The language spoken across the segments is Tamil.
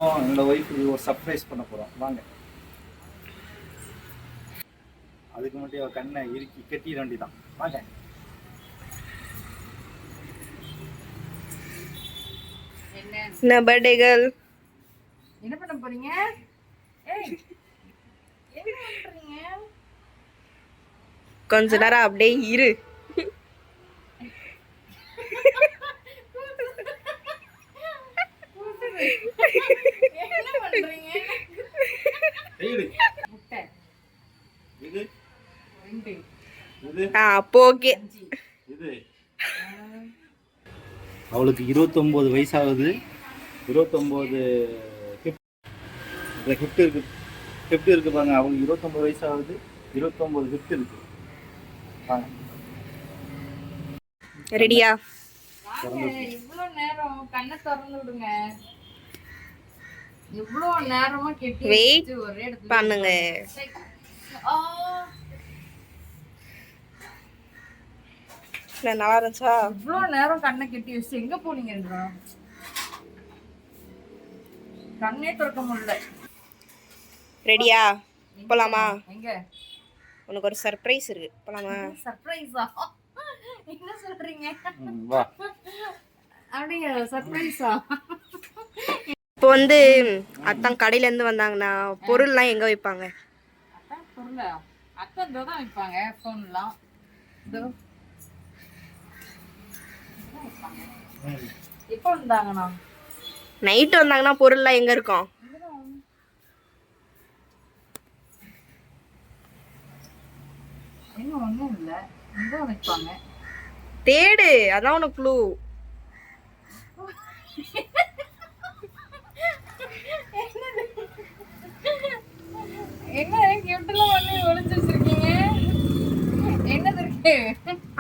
என்னோட ஒய்ஃபுக்கு ஒரு சர்ப்ரைஸ் பண்ண போகிறோம் வாங்க. அதுக்கு மட்டும் அவள் கண்ணை இறுக்கி கட்டிட வேண்டிதான். வாங்க. என்ன பர்த்டே கேர்ள், என்ன பண்ண போறீங்க? ஏய் என்ன பண்றீங்க? கொஞ்ச நேரம் அப்படியே இரு. என்ன பண்றீங்க? முட்டை இது ரெண்டு இது அப்போ ஓகே. இது அவளுக்கு 29 வயசாகுது. 29 கிஃப்ட் இருக்கு. கிஃப்ட் இருக்கு பாருங்க. அவளுக்கு 29 வயசாகுது. 29 கிஃப்ட் இருக்கு. வாங்க. ரெடியா? இவ்வளவு நேரம் கண்ணை திறந்து விடுங்க. இவ்வளவு நேரமா கெட்டி வெயிட் ஒரே இடத்துல பண்ணுங்க. நல்லா இருந்துச்சா? இவ்வளவு நேரம் கண்ணை கெட்டி வச்சு எங்க போனீங்கன்றா? கண்ணே திறக்க முடியல. ரெடியா? போலாமா? எங்க? உனக்கு ஒரு சர்ப்ரைஸ் இருக்கு. போலாமா? சர்ப்ரைஸா? என்ன சொல்றீங்க? வா. அப்படியே சர்ப்ரைஸா? இப்போ வந்து அத்தான் கடையில இருந்து வந்தாங்கன்னா பொருள்லாம் எங்க வைப்பாங்க? அத்தான் பொருளா? அத்தான் இதோ தான் வைப்பாங்க. ஃபோன்லாம் இதோ எப்போ வந்தாங்கண்ணா? நைட்டு வந்தாங்கன்னா பொருள்லாம் எங்க இருக்கும்? என்ன ஒண்ணும் இல்ல, இங்க வைப்பாங்க. தேடு, அதான் உனக்கு க்ளூ. என்ன கிஃப்ட்லாம் பண்ணி ஒளிச்சு வச்சிருக்கீங்க? என்னது இருக்கு?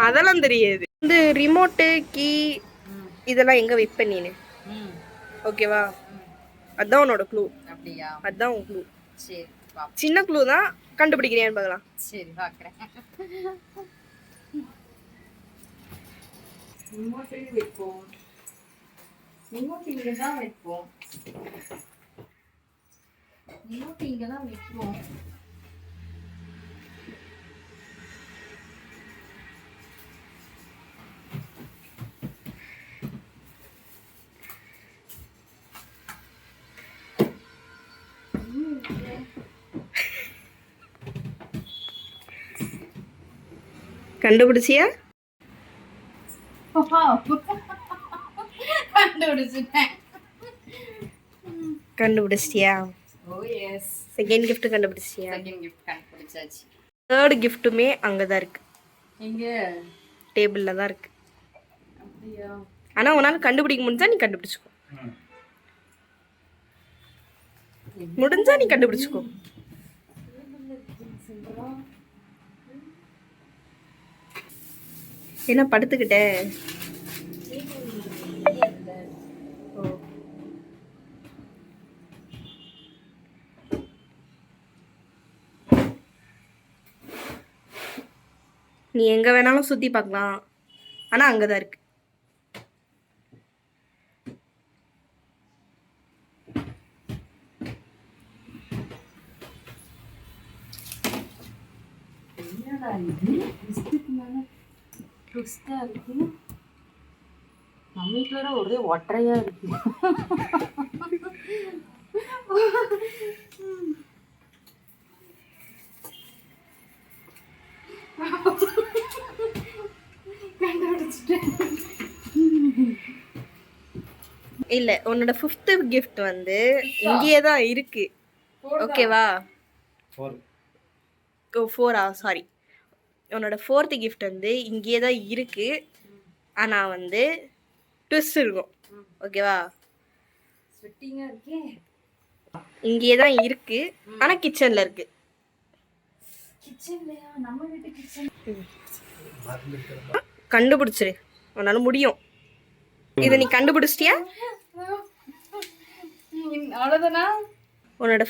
அதெல்லாம் தெரியாது. இந்த ரிமோட்டு கீ இதெல்லாம் எங்க வைப்ப நீனு? ஓகேவா? அதான் உன்னோட க்ளூ. அப்படியா? அதான் உன் க்ளூ. சரி வா. சின்ன க்ளூ தான், கண்டுபிடிக்கிறியான்னு பார்க்கலாம். சரி பார்க்குறேன். ரிமோட் வைப்போம். ரிமோட் இங்கே தான் வைப்போம். ரிமோட் இங்கே தான் வைப்போம். கண்டுபிடிச்சியா? கண்டுபிடிச்சிட்டேன். கண்டுபிடிச்சிட்டியா? Oh yes. செகண்ட் கிஃப்ட் கண்டுபிடிச்சிட்டியா? செகண்ட் கிஃப்ட் கண்டுபிடிச்சாச்சு. தேர்ட் கிஃப்ட்டுமே அங்கே தான் இருக்கு. எங்க? டேபிளில் தான் இருக்கு. அப்படியா? ஆனால் உன்னால் கண்டுபிடிக்க முடிஞ்சா நீ கண்டுபிடிச்சிக்கோ. முடிஞ்சா நீ கண்டுபிடிச்சிக்கோ. என்ன படுத்துக்கிட்ட? நீ எங்க வேணாலும் சுத்தி பார்க்கலாம், ஆனா அங்கதான் இருக்கு. என்னடா இது? ட்விஸ்ட்டுக்கு மேல ட்விஸ்டா இருக்கு. நம்ம வீட்டுல ஒரே ஒற்றையா இருக்கு. இல்ல, உன்னோட 5th கிஃப்ட் வந்து இங்கேயே தான் இருக்கு. ஓகேவா? 4 சாரி, உன்னோட 4th கிஃப்ட் வந்து இங்கேயே தான் இருக்கு. ஆனா வந்து ட்விஸ்ட் இருக்கும். ஓகேவா? ஸ்வெட்டிங்கா இருக்கே. இங்கேயே தான் இருக்கு, ஆனா கிச்சன்ல இருக்கு. கிச்சன்லயா? நம்ம வீட்டு கிச்சன். கண்டுபிடிச்சிரு, உன்னால முடியும். இதை நீ கண்டுபிடிச்சிட்டியா? அவ்வளோதானா? உன்னோட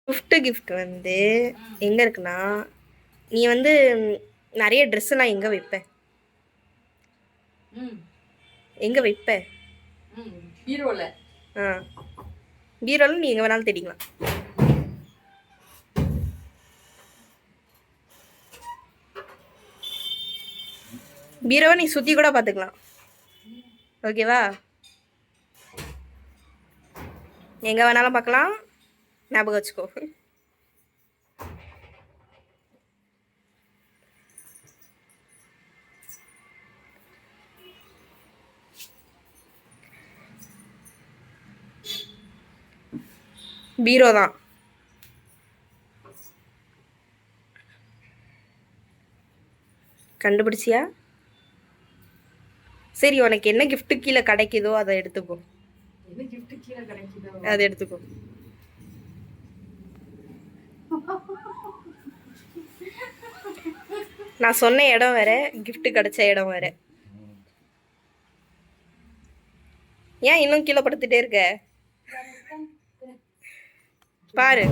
5th கிஃப்ட் வந்து எங்க இருக்குன்னா, நீ வந்து நிறைய ட்ரெஸ் எல்லாம் எங்க வைப்ப? எங்க வைப்ப? பீரோல. பீரோவில் நீ எங்கே வேணாலும் தேடிக்கலாம். பீரோவை நீ சுற்றி கூட பார்த்துக்கலாம். ஓகேவா? எங்கே வேணாலும் பார்க்கலாம், ஞாபகம் வச்சுக்கோ. பீரோ தான். கண்டுபிடிச்சியா? சரி, உனக்கு என்ன gift கீழே கிடைக்குதோ அதை எடுத்துக்கோ. என்ன gift கீழே கிடைக்குதோ அதை எடுத்துக்கோ. நான் சொன்ன இடம் வேற, gift கிடைச்ச இடம் வேற. ஏன் இன்னும் கீழே படுத்துட்டே இருக்க? பாரு.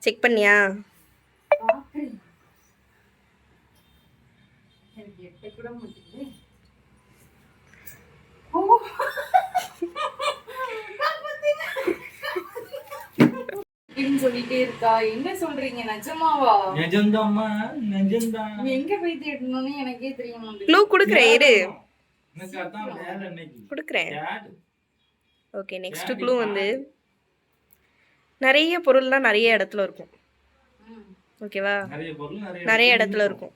செக் பண்ணியா? பாக்குறேன். எனக்கு எட்ட கூட மாட்டேங்குது. சொல்லிட்டே இருக்கா. என்ன சொல்றீங்க? நிஜமாவா? நிஜம்தாம்மா, நிஜம்தான். எங்க போய் தேடணும்னு எனக்கே தெரிய மாட்டேங்குது. க்ளூ கொடுக்குறேன், இரு. எனக்கு அதான் வேலை இன்னைக்கு. கொடுக்குறேன். யாரு? ஓகே, நெக்ஸ்ட் க்ளூ வந்து நிறைய பொருள்லாம் நிறைய இடத்துல இருக்கும். ஓகேவா? நிறைய பொருள் நிறைய இடத்துல இருக்கும்.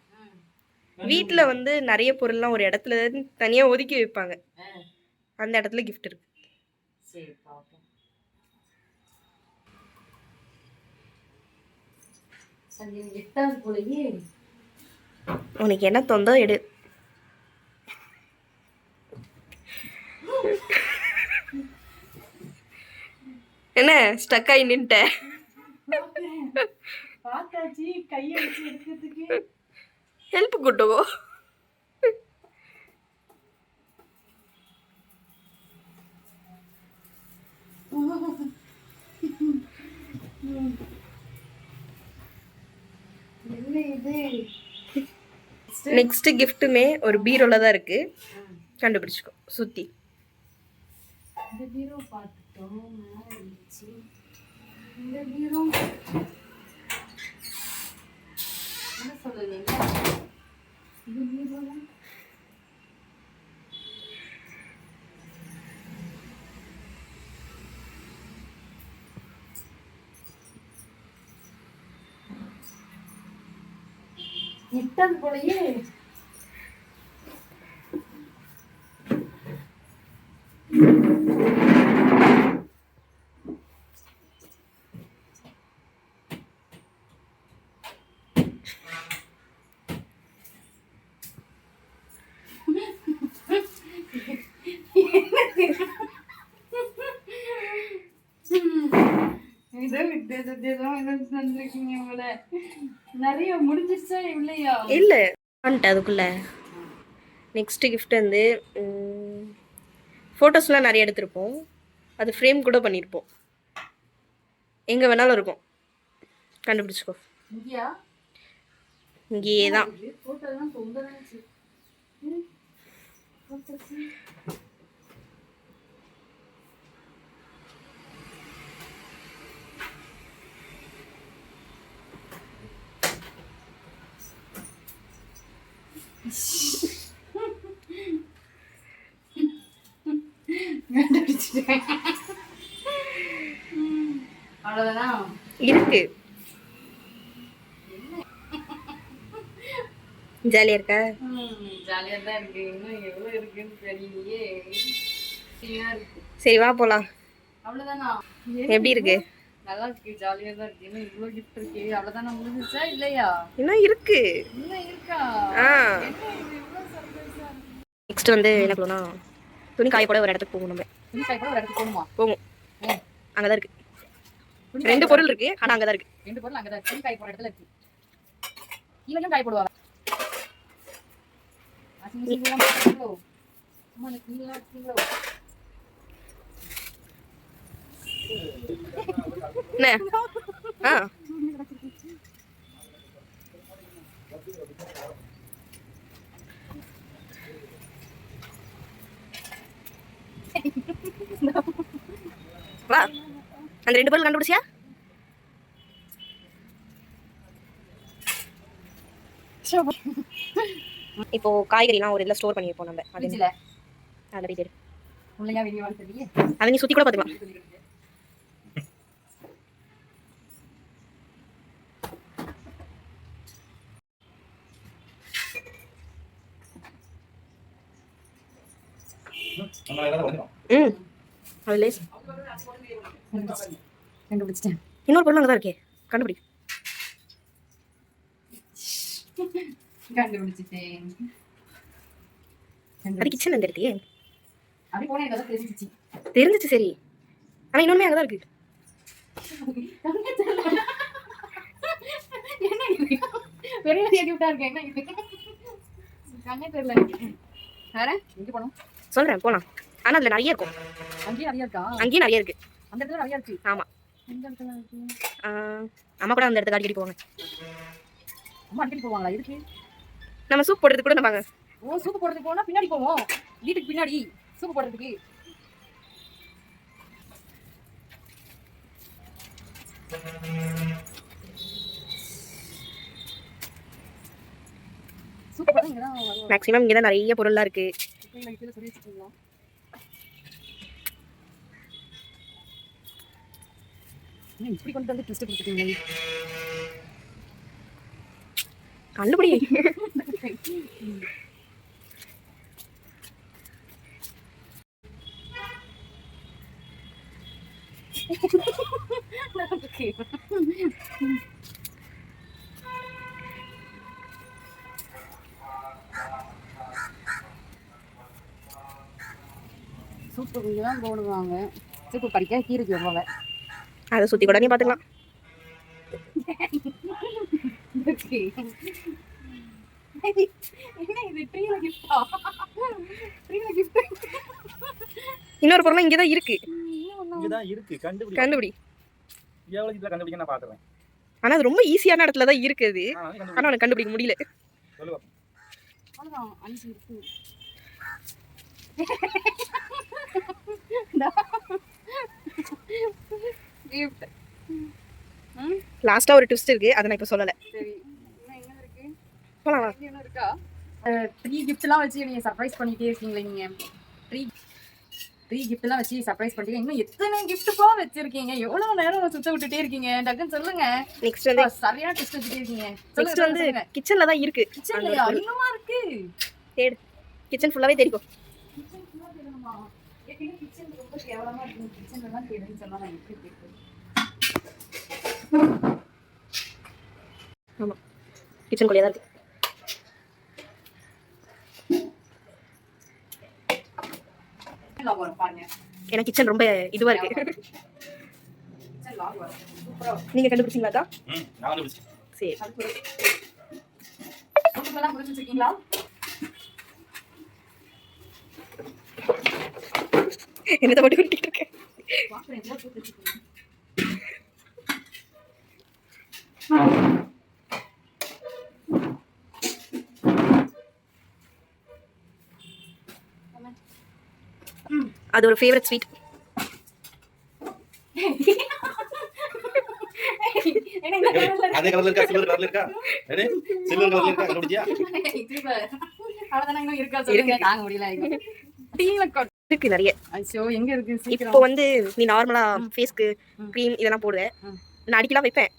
வீட்டில் வந்து நிறைய பொருள்லாம் ஒரு இடத்துல தனியாக ஒதுக்கி வைப்பாங்க. அந்த இடத்துல gift இருக்கு. சரி பாப்போம். சரி, எட்டாவது போலயே. உனக்கு என்ன தோந்தோ எடு. என்ன ஸ்டக் ஆகி நின்ட்ட? பார்த்தாச்சு, கையை வச்சு எடுக்கிறதுக்கு. ஹெல்ப் கூட்டுவோ. என்ன இது? நெக்ஸ்ட் கிஃப்ட்டுமே ஒரு பீரோல தான் இருக்கு. கண்டுபிடிச்சிக்கோ சுத்தி. இந்த பீரோ பார்த்துட்டோம், மேலே இருந்துச்சு. இந்த பீரோ என்ன சொல்லலைங்க? இந்த பீரோ எட்டாவது போலயே. நிறைய முடிஞ்சிருச்சா இல்லையா? இல்லை அதுக்குள்ள நெக்ஸ்ட் கிஃப்ட் வந்து ஃபோட்டோஸ்லாம் நிறைய எடுத்திருப்போம். அது ஃப்ரேம் கூட பண்ணியிருப்போம். எங்கே வேணாலும் இருக்கும். கண்டுபிடிச்சிக்கோ. இங்கேயா? இங்கேயே தான். ஃபோட்டோலாம் தொங்க தான். அவ்வளவுதானா? இருக்கு. ஜாலியா இருக்கா? ஜாலியா தான் இருக்கு. இன்னும் எவ்வளவு இருக்குன்னு தெரியலையே. சரி வா போலாம். அவ்வளவுதானா? எப்படி இருக்கு? நல்லா இருக்கு, ஜாலியா தான் இருக்கு. இன்னும் இவ்வளவு கிஃப்ட் இருக்கு. அவ்வளவுதானா? முடிஞ்சிச்சா இல்லையா? இன்னும் இருக்கு. இன்னும் இருக்கா? நெக்ஸ்ட் வந்து என்ன பண்ணுவோம்னா, துணி காய போட ஒரு இடத்துக்கு போகும். நம்ம துணி காய போட ஒரு இடத்துக்கு போகுமா? போகும். அங்கதான் இருக்கு. ரெண்டு பொருள் இருக்கு, ஆனா அங்கதான் இருக்கு. ரெண்டு பொருள் அங்கதான் இருக்கு. துணி காய போற இடத்துல இருக்கு. இவங்க காய போடுவாங்க. என்ன? வா அந்த 2 பொருள் கண்டுபிடிச்சியா? இப்போ காய்கறிலாம் ஒரு இதில் ஸ்டோர் பண்ணி வைப்போம் நம்ம. அது ஃப்ரிட்ஜ்ல அதில் போய் தேடு. உள்ளயா வெளியவான்னு தெரியல. அதை நீ சுற்றி கூட பார்த்துக்கலாம். நம்ம எல்லாம் வந்துடும். அது லேஸ். கண்டுபிடிச்சிட்டேன். இன்னொரு பொருள் அங்கே தான் இருக்கே, கண்டுபிடி. கண்டுபிடிச்சிட்டேன். அது கிச்சன் வந்து இருக்கே. அப்படி போனா எனக்கு தெரிஞ்சிச்சு. தெரிஞ்சிச்சு சரி, ஆனால் இன்னொன்று அங்கே தான் இருக்கு. என்ன இது? பெரிய கிஃப்டா இருக்கு. என்ன இது? கண்ணே தெரியல. வேற எங்க போனோம்? சொல்கிறேன் போகலாம். ஆனால் அதில் நிறைய இருக்கும். அங்கேயும் நிறைய இருக்கா? அங்கேயும் நிறைய இருக்கு. அந்த இடத்துல நிறைய இருக்கு. ஆமாம். எந்த இடத்துல இருக்கு? அம்மா கூட அந்த இடத்துக்கு அடிக்கடி போவாங்க. அம்மா அடிக்கடி போவாங்களா? இருக்கு. நம்ம சூப் போடுறதுக்கு கூட நம்ம ஓ, சூப்பு போடுறதுக்கு போனா பின்னாடி போவோம். வீட்டுக்கு பின்னாடி சூப்பு போடுறதுக்கு. சூப்பு போடுறது இங்க தான் வரும். மேக்ஸிமம் இங்கே தான் நிறைய பொருள்லாம் இருக்கு. கீழே கீழே சொல்லி வச்சுக்கீங்களா? இப்படி கொண்டு வந்து ட்விஸ்ட் கொடுத்துட்டீங்களே. கண்டுபிடி. சூப்பு தான் போடுவாங்க. சூப்பு படிக்க கீரைக்கு வருவாங்க. அதை சுற்றி கூட நீ பார்த்துக்கலாம். என்ன இது? ட்ரீல கிஃப்டா? ட்ரீல கிஃப்ட். இன்னொரு பொருளும் இங்கே தான் இருக்கு. இங்கதான் இருக்கு. கண்டுபிடி. கண்டுபிடி. எவ்வளவு இதுல கண்டுபிடிக்க நான் பாக்குறேன். ஆனால் அது ரொம்ப ஈஸியான இடத்துல தான் இருக்குது. கண்டுபிடி. ஆனால் உனக்கு கண்டுபிடிக்க முடியல. சொல்லு பாப்போம். அவ்வளவுதான். 5 இருக்கு. கிஃப்ட். லாஸ்ட்டாக ஒரு ட்விஸ்ட் இருக்கு, அதை நான் இப்போ சொல்லலை. சரி. இன்னும் என்ன இருக்கு? போகலாம். இங்க என்ன இருக்கா? 3 கிஃப்ட்லாம் வச்சு நீங்க சர்ப்ரைஸ் பண்ணிட்டே இருக்கீங்களே நீங்க. 3 கிஃப்ட்லாம் வச்சு சர்ப்ரைஸ் பண்ணிட்டீங்க. இன்னும் எத்தனை கிஃப்ட்ப்பா வச்சிருக்கீங்க? எவ்வளவு நேரம் சுத்த விட்டுட்டே இருக்கீங்க? டக்குன்னு சொல்லுங்க. நெக்ஸ்ட் வந்து சரியான ட்விஸ்ட் வச்சுட்டே இருக்கீங்க. நெக்ஸ்ட் வந்து கிச்சனில் தான் இருக்கு. கிச்சன்லயா? இன்னுமா இருக்கு? தேடு. கிச்சன் ஃபுல்லாகவே தெரியும். கிச்சன் ரொம்ப கேவலமா இருக்கு. கிச்சன்ல தான் தேடுன்னு சொன்னா நான் எப்படி கேட்பேன்? ஆமாம், கிச்சனுக்குள்ளேயே தான் இருக்கு. லாக் வரும் பாருங்க. ஏன்னா கிச்சன் ரொம்ப இதுவாக இருக்கு. கிச்சன் லாக் வரும். சூப்பரா. நீங்கள் கண்டுபிடிச்சிங்களா தான்? நான் கண்டுபிடிச்சேன். சரி. சூப்பர்லாம் முடிச்சு வச்சிருக்கீங்களா? என்னத்தை போட்டு விட்டுட்டு இருக்கேன். பாக்குறேன். என்ன போட்டு வச்சிருக்கீங்க? அது ஒரு ஃபேவரட் ஸ்வீட். என்ன இந்த கலர்ல அதே கலர்ல இருக்கா? சில்வர் கலர்ல இருக்கா? ரெடி? சில்வர் கலர்ல இருக்கா? கண்டுபிடிச்சியா? அவ்வளவுதானே இன்னும் இருக்கா சொல்லுங்க. தாங்க முடியல. டீல இருக்கு நிறைய. ஐயோ எங்க இருக்கு? இப்போ வந்து நீ நார்மலா ஃபேஸ்க்கு க்ரீம் இதெல்லாம் போடுவேன். நான் அடிக்கலாம் வைப்பேன்,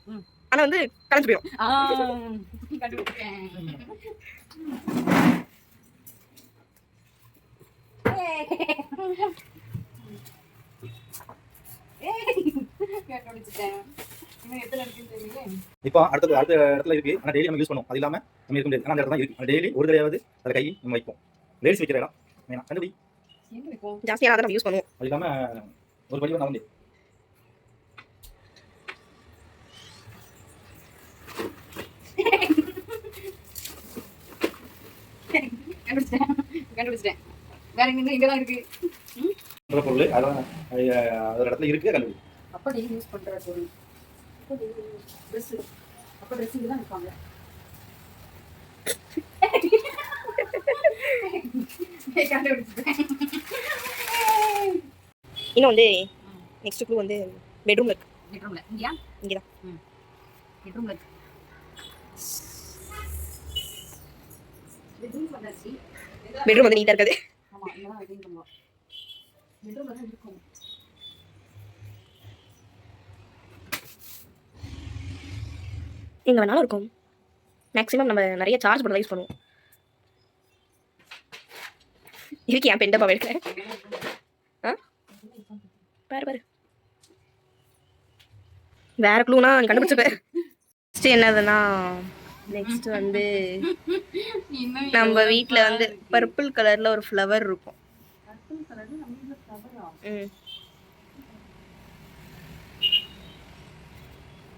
ஆனா வந்து கலந்து போயிடும். கண்டுபிடிச்சேன். கண்டுபிடிச்சிட்டேன். இன்னும் எத்தனை இருக்குன்னு தெரியல. இப்போ அடுத்த இடத்துல இருக்கு. ஆனா டெய்லி நம்ம யூஸ் பண்ணுவோம். அது இல்லாம நம்ம இருக்க முடியாது. ஆனா அந்த இடத்துல தான் இருக்கு. ஆனா டெய்லி ஒரு தடவையாவது அதை கை நம்ம வைப்போம். லேடிஸ் வைக்கிற இடம் வேணாம். கண்டுபிடி. எங்க இருக்கும்? ஜாஸ்தியாக தான் நம்ம யூஸ் பண்ணுவோம். அது இல்லாம ஒரு படி வந்து கண்டுபிடிச்சிட்டேன். வேற இங்கதான் இருக்கு. பொருள் அதான் அதோட இடத்துல இருக்கு. கண்டுபிடி. அப்ப டெய்லி யூஸ் பண்ற பொருள். ட்ரெஸ். அப்ப ட்ரெஸ் இங்க தான் இருப்பாங்க. கண்டுபிடிச்சிட்டேன். இன்னும் வந்து நெக்ஸ்ட் க்ளூ வந்து பெட்ரூம்ல இருக்கு. பெட்ரூம்ல இங்கயா? இங்கதான். பெட்ரூம்ல இருக்கு. பெட்ரூம் வந்தாச்சு. பெட்ரூம் வந்து நீட்டா இருக்காது. ஆமா, இதெல்லாம் வெயிட்டிங் பண்ணுவோம். பெட்ரூம்ல தான் இருக்கும். எங்க வேணாலும் இருக்கும். மேக்ஸிமம் நம்ம நிறைய சார்ஜ் பண்ண யூஸ் பண்ணுவோம். இதுக்கு என் பெண்டப்பா எடுக்கிறேன். பாரு பாரு. வேற க்ளூனா நீ கண்டுபிடிச்சுப்ப. நெக்ஸ்ட் என்னதுன்னா நெக்ஸ்ட் வந்து நம்ம வீட்ல வந்து பர்பிள் கலர்ல ஒரு ஃப்ளவர் இருக்கும். பர்பிள் கலர்ல நம்ம வீட்ல ஃப்ளவரா?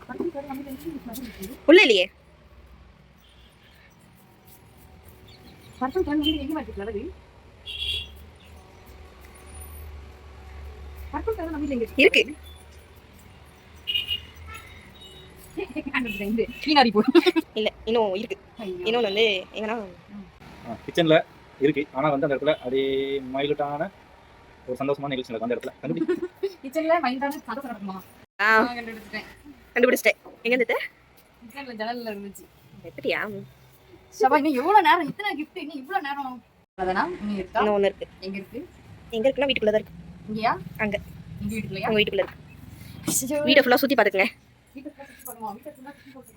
பர்பிள் கலர் நம்ம வீட்ல ஃப்ளவர் இருக்கு. உள்ள இல்லையே. பர்பிள் கலர் நம்ம வீட்ல எங்க இருக்கு ஃப்ளவர்? பர்பிள் கலர் நம்ம வீட்ல எங்க இருக்கு? இல்ல இன்னும் இருக்கு. இன்னொன்று வந்து எங்கன்னா கிச்சன்ல இருக்கு. ஆனா வந்து அந்த இடத்துல அதே மைல்டான ஒரு சந்தோஷமான நிகழ்ச்சி நடக்கும் அந்த இடத்துல. கிச்சன்ல மைல்டான சந்தோஷம் நடக்குமா? கண்டுபிடிச்சிட்டேன். எங்க இருந்துட்டு? கிச்சன்ல ஜன்னல்ல இருந்துச்சு. எப்படியா? சபா இன்னும் எவ்வளவு நேரம்? இத்தனை கிஃப்ட் இன்னும் இவ்வளவு நேரம்? அதனா நீ இருக்கா? இன்னும் ஒன்று இருக்கு. எங்க இருக்கு? எங்க இருக்குன்னா வீட்டுக்குள்ள தான் இருக்கு. இங்கயா? அங்க. எங்க வீட்டுக்குள்ளயா? உங்க வீட்டுக்குள்ள இருக்கு. வீட்டை ஃபுல்லா சுத்தி பாத்துக்கங்க. வீட்டை ஃபுல்லா சுத்தி பாருமா? வீட்டை ஃபுல்லா சுத்தி பாருங்க.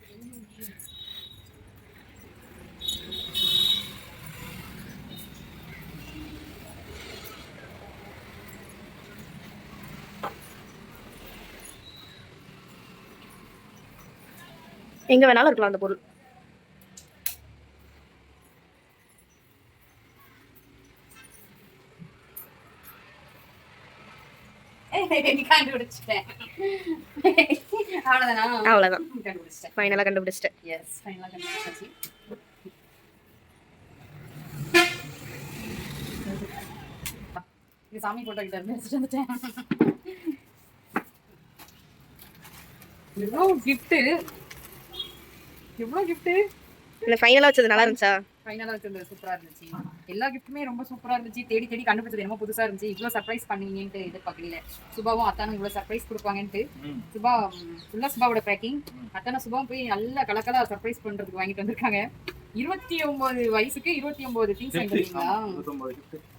எங்க வேணாலும் இருக்கலாம் அந்த பொருள். கண்டுபிடிச்சிட்டேன். அவ்வளவுதானா? அவ்வளவுதான். கண்டுபிடிச்சிட்டேன். ஃபைனலா கண்டுபிடிச்சிட்டேன். எஸ், ஃபைனலா கண்டுபிடிச்சாச்சு. இது சாமி போட்டோ கிட்ட இருந்து வச்சுட்டு வந்துட்டேன். எவ்வளோ கிஃப்ட், எவ்வளோ கிஃப்ட். இந்த ஃபைனலா வச்சது நல்லா இருந்துச்சா? ஃபைனலா வச்சது சூப்பரா இருந்துச்சு. எல்லா கிஃப்ட்டுமே ரொம்ப சூப்பரா இருந்துச்சு. தேடி தேடி கண்டுபிடிச்சது என்னமோ புதுசா இருந்துச்சு. இவ்வளோ சர்ப்ரைஸ் பண்ணுவீங்கன்ட்டு எதிர்பார்க்கல. சுபாவும் அத்தானும் இவ்வளோ சர்ப்ரைஸ் கொடுப்பாங்கன்ட்டு. சுபா ஃபுல்லா சுபாவோட பேக்கிங். அத்தான சுபாவும் போய் நல்லா கலக்கலா சர்ப்ரைஸ் பண்றதுக்கு வாங்கிட்டு வந்திருக்காங்க. 29 வயசுக்கு 29 திங்ஸ் வாங்கிட்டீங்களா?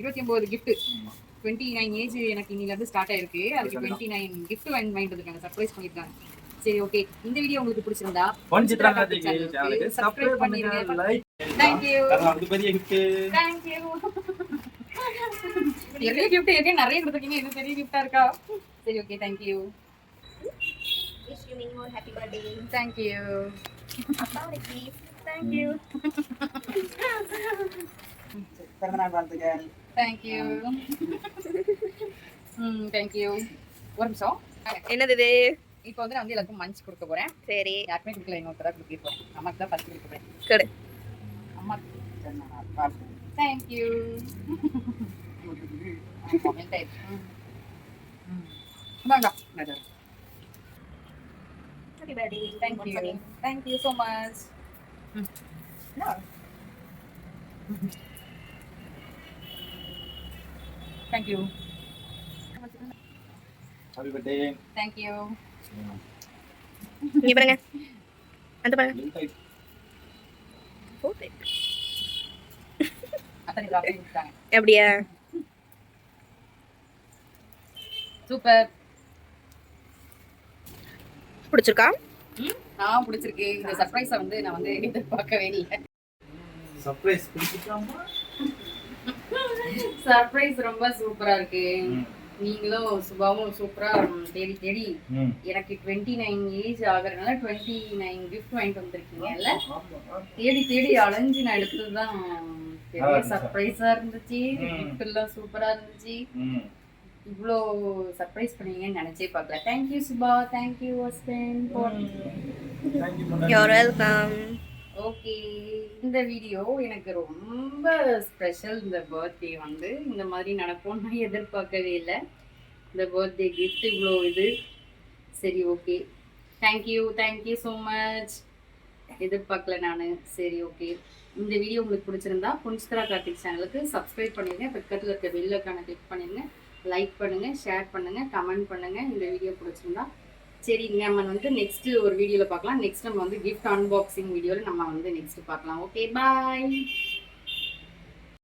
29 கிஃப்ட். 29 ஏஜ் எனக்கு இன்னில இருந்து ஸ்டார்ட் ஆயிருக்கு. அதுக்கு 29 கிஃப்ட் வாங்கிட்டு வந்திருக்காங்க. சர்ப்ரைஸ் பண்ணிருக்காங்க. சரி, ஓகே. இந்த வீடியோ உங்களுக்கு பிடிச்சிருந்தா பொன்சித்ரா கார்த்திக் சேனலுக்கு சப்ஸ்கிரைப் பண்ணிருங்க. லைக். Thank you. அது பெரிய gift. Thank you. பெரிய gift ஏற்கனவே நிறைய கொடுத்துருக்கீங்க. இது பெரிய gift-ஆ இருக்கா? சரி, okay. Thank you. Wish you many more happy birthday. Thank you. அப்பாவோட gift. Thank you. பிறந்தநாள் வாழ்த்துக்கள். Thank you. Thank you. ஒரு நிமிஷம். என்னது இது? இப்போ வந்து நான் வந்து எல்லாருக்கும் மஞ்ச் கொடுக்க போறேன். சரி. யாருமே கொடுக்கல, இன்னொருத்தர் தான் கொடுக்க போறேன். அம்மாக்கு தான் ஃபர்ஸ்ட் கொடுக்க போறேன். கொடு. அம்மா. Thank you. வாங்க. Happy birthday. Thank you. Thank you so much. Thank you. Happy birthday. Thank you. இங்க பாருங்க. அந்த பாருங்க. அத்தனை டிராஃபி கொடுத்தாங்க. அப்படியா? சூப்பர். பிடிச்சிருக்கா? பிடிச்சிருக்கு. இந்த சர்ப்ரைஸை வந்து நான் வந்து எதிர்பார்க்கவே இல்லை. சர்ப்ரைஸ் பிடிச்சிருக்காமா? சர்ப்ரைஸ் ரொம்ப சூப்பரா இருக்கு. நீங்களும் சுபாவும் சூப்பரா தேடி தேடி எனக்கு 29 ஏஜ் ஆகுறதுனால 29 கிஃப்ட் வாங்கிட்டு வந்திருக்கீங்கல்ல. தேடி தேடி அலைஞ்சு நான் எடுத்ததுதான் பெரிய சர்ப்ரைஸா இருந்துச்சு. கிஃப்ட் எல்லாம் சூப்பரா இருந்துச்சு. இவ்வளோ சர்ப்ரைஸ் பண்ணுவீங்கன்னு நினைச்சே பார்க்கல. Thank you Subha. Thank you husband. You're welcome. Okay, இந்த வீடியோ எனக்கு ரொம்ப ஸ்பெஷல். இந்த பர்த்டே வந்து இந்த மாதிரி நடக்கும்னு நான் எதிர்பார்க்கவே இல்லை. இந்த பர்த்டே கிஃப்ட் இவ்வளோ இது. சரி, ஓகே. Thank you so much. எதிர்பார்க்கல நான். சரி, ஓகே. இந்த வீடியோ உங்களுக்கு பிடிச்சிருந்தா பொன்சித்ரா கார்த்திக் சேனலுக்கு சப்ஸ்கிரைப் பண்ணிடுங்க. பக்கத்தில் இருக்க பெல் ஐகானை கிளிக் பண்ணிடுங்க. லைக் பண்ணுங்க, ஷேர் பண்ணுங்க, கமெண்ட் பண்ணுங்க. இந்த வீடியோ பிடிச்சிருந்தா சரி, நம்ம வந்து நெக்ஸ்ட் ஒரு வீடியோல பார்க்கலாம். நெக்ஸ்ட் நம்ம வந்து கிஃப்ட் அன்பாக்சிங் வீடியோல நம்ம வந்து நெக்ஸ்ட் பார்க்கலாம். ஓகே, பாய்.